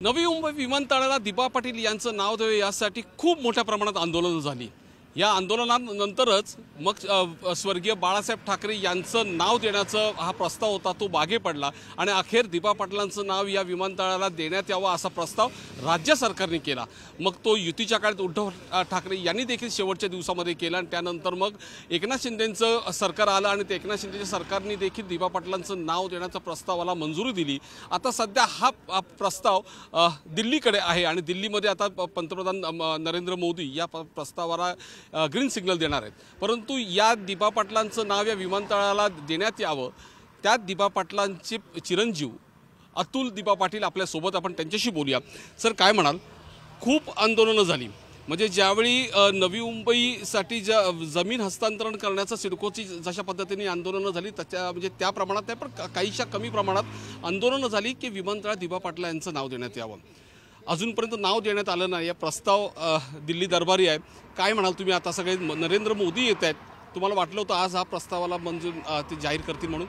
नवी मुंबई विमानतळाला दिबा पाटील यांचं नाव द्यावे यासाठी खूप मोठ्या प्रमाणात आंदोलन झाली। या आंदोलनानंतरच मग स्वर्गीय बाळासाहेब ठाकरे यांचं नाव देण्याचा हा प्रस्ताव होता तो मागे पडला आणि अखेर दिबा पाटलांचं नाव या विमानतळाला देण्यात यावं असा प्रस्ताव राज्य सरकारने केला। मग तो युतीच्या काळात उद्धव ठाकरे यांनी देखील शेवटच्या दिवसामध्ये केला आणि त्यानंतर मग एकनाथ शिंदेंचं सरकार आलं आणि ते एकनाथ शिंदेच्या सरकारने देखील दिबा पाटलांचं नाव देण्याच्या प्रस्तावाला मंजुरी दिली। आता सध्या हा प्रस्ताव दिल्लीकडे आहे आणि दिल्लीमध्ये आता पंतप्रधान नरेंद्र मोदी या प्रस्तावाला ग्रीन सिग्नल देणार आहेत। परंतु या दिबा पाटलांचं नाव या विमानतळाला देण्यात यावं, त्या दिबा पाटलांचे चिरंजीव अतुल दिबा पाटील आपल्या सोबत, आपण त्यांच्याशी बोलूया। सर, काय म्हणाल? खूप आंदोलनं झाली, म्हणजे ज्यावेळी नवी मुंबईसाठी जमीन हस्तांतरण करण्याचं सिडकोची जशा पद्धतीने आंदोलनं झाली म्हणजे त्या प्रमाणात नाही, पण काहीशा कमी प्रमाणात आंदोलनं झाली की विमानतळात दिबा पाटला यांचं नाव देण्यात यावं। अजूनपर्यंत नाव देण्यात आलं नाही। या प्रस्ताव दिल्ली दरबारी आहे। काय म्हणाल तुम्ही? आता सगळे नरेंद्र मोदी येत आहेत, तुम्हाला वाटलं होतं आज हा प्रस्तावाला मंजूर ते जाहीर करतील म्हणून?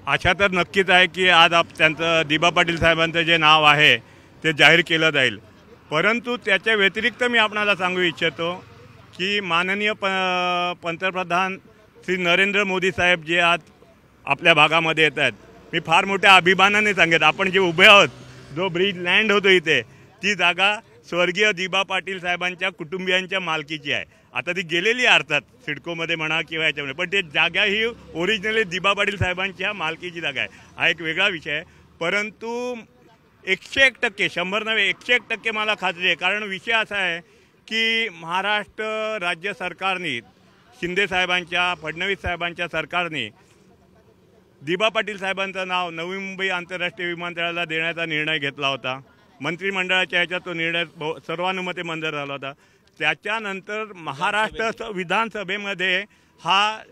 आशा तर नक्कीच आहे की आज त्यांचं दिबा पाटील साहेबांचं जे नाव आहे ते जाहीर केलं जाईल। परंतु त्याच्या व्यतिरिक्त मी आपणाला सांगू इच्छितो की माननीय पंतप्रधान श्री नरेंद्र मोदी साहेब जे आज आपल्या भागामध्ये येत आहेत, मी फार मोठ्या अभिमानाने सांगेन, आपण जे उभे आहोत, जो ब्रिज लँड होतो इथे, ती जागा स्वर्गीय दिबा पाटील साहेबांच्या कुटुंबियांच्या मालकीची आहे। आता ती गेलेली अर्थात सिडकोमध्ये म्हणा किंवा याच्यामध्ये, पण ते जागा ही ओरिजिनली दिबा पाटील साहेबांच्या मालकीची जागा आहे, हा एक वेगळा विषय आहे। परंतु 101% 100 नव्हे 101% मला खात्री आहे, कारण विषय असा आहे की महाराष्ट्र राज्य सरकारने, शिंदे साहेबांच्या, फडणवीस साहेबांच्या सरकारने दिबा पाटील साहेबांचं नाव नवी मुंबई आंतरराष्ट्रीय विमानतळाला देण्याचा निर्णय घेतला होता। मंत्रिमंडळाच्या ह्याच्यात तो निर्णय सर्वानुमते मंजूर झाला होता। त्याच्यानंतर महाराष्ट्र विधानसभेमध्ये हा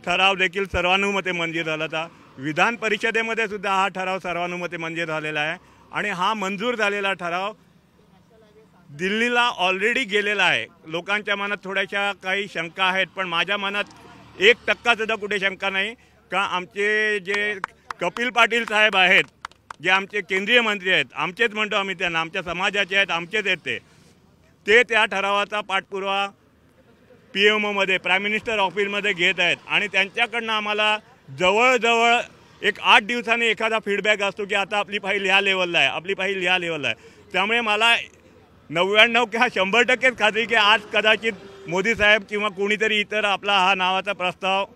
ठराव देखील सर्वानुमते मंजूर झाला होता। विधान परिषदेमध्ये सुद्धा हा ठराव सर्वानुमते मंजूर झालेला आहे आणि हा मंजूर झालेला ठराव दिल्लीला ऑलरेडी गेलेला आहे। लोकांच्या मनात थोड्याशा काही शंका आहेत, पण माझ्या मनात 1% सुद्धा कुठे शंका नाही का आमचे जे कपिल पाटील साहेब आहेत, जे आमचे केंद्रीय मंत्री आहेत, आमचेच म्हणतो आम्ही त्यांना, आमच्या समाजाचे आहेत, आमचेच आहेत, ते त्या ठरावाचा पाठपुरावा PMOमध्ये, प्राईम मिनिस्टर ऑफिसमध्ये घेत आहेत आणि त्यांच्याकडनं आम्हाला जवळजवळ एक 8 दिवसांनी एखादा फीडबॅक असतो की आता आपली फाईल ह्या लेवलला आहे, आपली फाईल ह्या लेवलला आहे। त्यामुळे मला 99 किंवा 100% खात्री की आज कदाचित मोदी साहेब किंवा कोणीतरी इतर आपला हा नावाचा प्रस्ताव,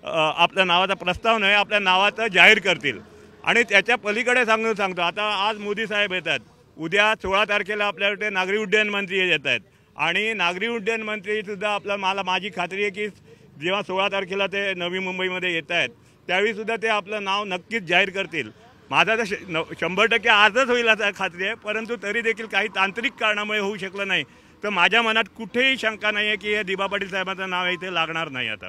आपल्या नावाचा प्रस्ताव नाही, आपल्या नावाचं जाहीर करतील। आणि त्याच्या पलीकडे सांगतो, आता आज मोदी साहेब येतात, उद्या 16 तारखेला आपल्याकडे नागरी उड्डयन मंत्री येत आहेत आणि नागरी उड्डयन मंत्रीसुद्धा माझी खात्री आहे की जेव्हा 16 तारखेला ते नवी मुंबईमध्ये येत आहेत त्यावेळीसुद्धा ते आपलं नाव नक्कीच जाहीर करतील। माझा तर 100% आजच होईल असं खात्री आहे, परंतु तरी देखील काही तांत्रिक कारणामुळे होऊ शकलं नाही, तर माझ्या मनात कुठेही शंका नाही आहे की हे दिबा पाटील साहेबांचं नाव इथे लागणार नाही। आता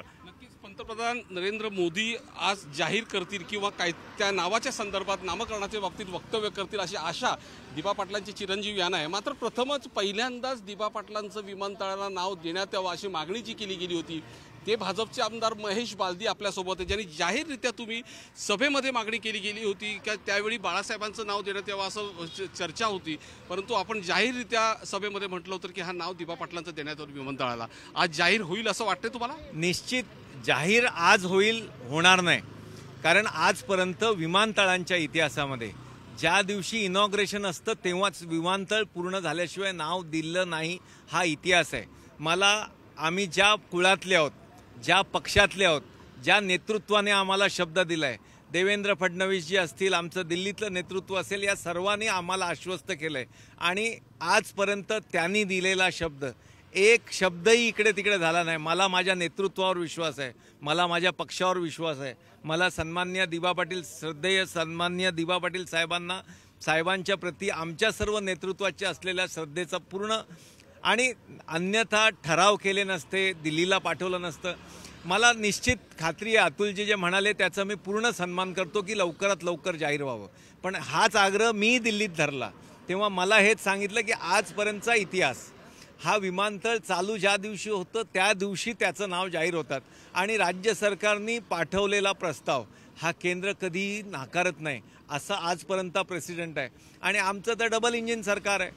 पंतप्रधान नरेंद्र मोदी आज जाहीर करतील किंवा काय त्या नावाच्या संदर्भात नामकरणाच्या बाबतीत वक्तव्य करतील अशी आशा दिबा पाटलांचे चिरंजीव यांना आहे। मात्र प्रथमच पहिल्यांदाच दिबा पाटलांचं विमानतळाला नाव देण्यात यावं अशी मागणी जी केली गेली होती, ते भाजपचे आमदार महेश बालदी आपल्यासोबत आहे, ज्यांनी जाहीररित्या तुम्ही सभेमध्ये मागणी केली गेली होती की त्यावेळी बाळासाहेबांचं नाव देण्यात यावं असं चर्चा होती, परंतु आपण जाहीररित्या सभेमध्ये म्हटलं होतं की हा नाव दिबा पाटलांचं देण्यात यावं विमानतळाला। आज जाहीर होईल असं वाटतंय तुम्हाला? निश्चित जाहीर आज होईल, होणार नाही, कारण आजपर्यंत विमानतळांच्या इतिहासामध्ये ज्या दिवशी इनॉग्रेशन असतं तेव्हाच विमानतळ पूर्ण झाल्याशिवाय नाव दिलं नाही, हा इतिहास आहे। आम्ही ज्या कुळातले आहोत, ज्या पक्षातले आहोत, ज्या नेतृत्वाने आम्हाला शब्द दिलाय, देवेंद्र फडणवीस जी असतील, आमचं दिल्लीतलं नेतृत्व असेल, या सर्वांनी आम्हाला आश्वस्त केलंय आणि आजपर्यंत त्यांनी दिलेला शब्द एक शब्दही इकडे तिकडे झाला नाही। मला माझ्या नेतृत्वावर विश्वास आहे, मला माझ्या पक्षावर विश्वास आहे, मला सन्माननीय दिबा पाटील, श्रद्धेय सन्माननीय दिबा पाटील साहेबांच्या प्रती आमच्या सर्व नेतृत्वाचे असलेल्या श्रद्धेचा पूर्ण, आणि अन्यथा ठराव केले नसते, दिल्लीला पाठवलं नसतं। मला निश्चित खात्री आहे, अतुलजी जे म्हणाले त्याचा मी पूर्ण सन्मान करतो की लवकरात लवकर जाहीर व्हावं, पण हाच आग्रह मी दिल्लीत धरला तेव्हा मला हेच सांगितलं की आजपर्यंतचा इतिहास, हा विमानतळ चालू ज्या दिवशी होतं त्या दिवशी त्याचं नाव जाहीर होतात आणि राज्य सरकारने पाठवलेला प्रस्ताव हा केंद्र कधीही नाकारत नाही, असं आजपर्यंत प्रेसिडेंट आहे. आणि आमचं तर डबल इंजिन सरकार आहे.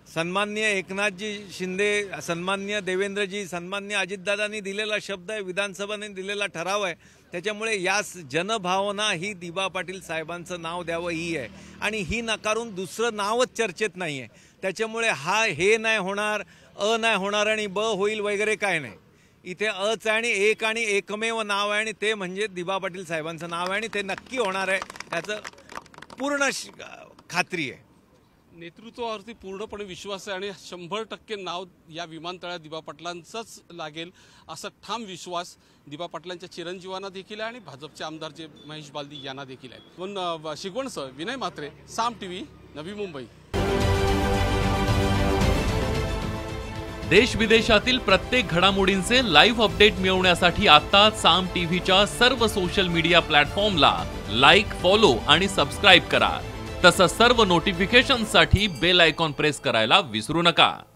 सन्माननीय एकनाथजी शिंदे, सन्माननीय देवेंद्रजी, सन्माननीय अजितदादांनी दिलेला शब्द आहे, विधानसभेने दिलेला ठराव आहे. त्याच्यामुळे या जनभावना ही दिबा पाटील साहेबांचं नाव द्यावं ही आहे. आणि ही नकारून दुसरं नावच चर्चेत नाही आहे. त्याच्यामुळे हे नाही होणार, नाही होणार आणि होईल वगैरे काय नाही. इथे अच आहे आणि एक आणि एकमेव नाव आहे आणि ते म्हणजे दिबा पाटील साहेबांचं नाव आहे आणि ते नक्की होणार आहे, याचं पूर्ण खात्री आहे. नेतृत्वावरती पूर्णपणे विश्वास आहे आणि 100% नाव या विमानतळात दिबा पाटलांचंच लागेल असा ठाम विश्वास दिबा पाटलांच्या चिरंजीवांना देखील आहे आणि भाजपचे आमदार जे महेश बालदी यांना देखील आहे. पण शिगवणसह विनय म्हात्रे, साम टीव्ही, नवी मुंबई. देश विदेशातील प्रत्येक घडामोडींचे लाईव्ह अपडेट मिळवण्यासाठी आता साम टीव्हीच्या सर्व सोशल मीडिया प्लॅटफॉर्मला लाईक, फॉलो आणि सबस्क्राईब करा. तसंच सर्व नोटिफिकेशनसाठी बेल आयकॉन प्रेस करायला विसरू नका.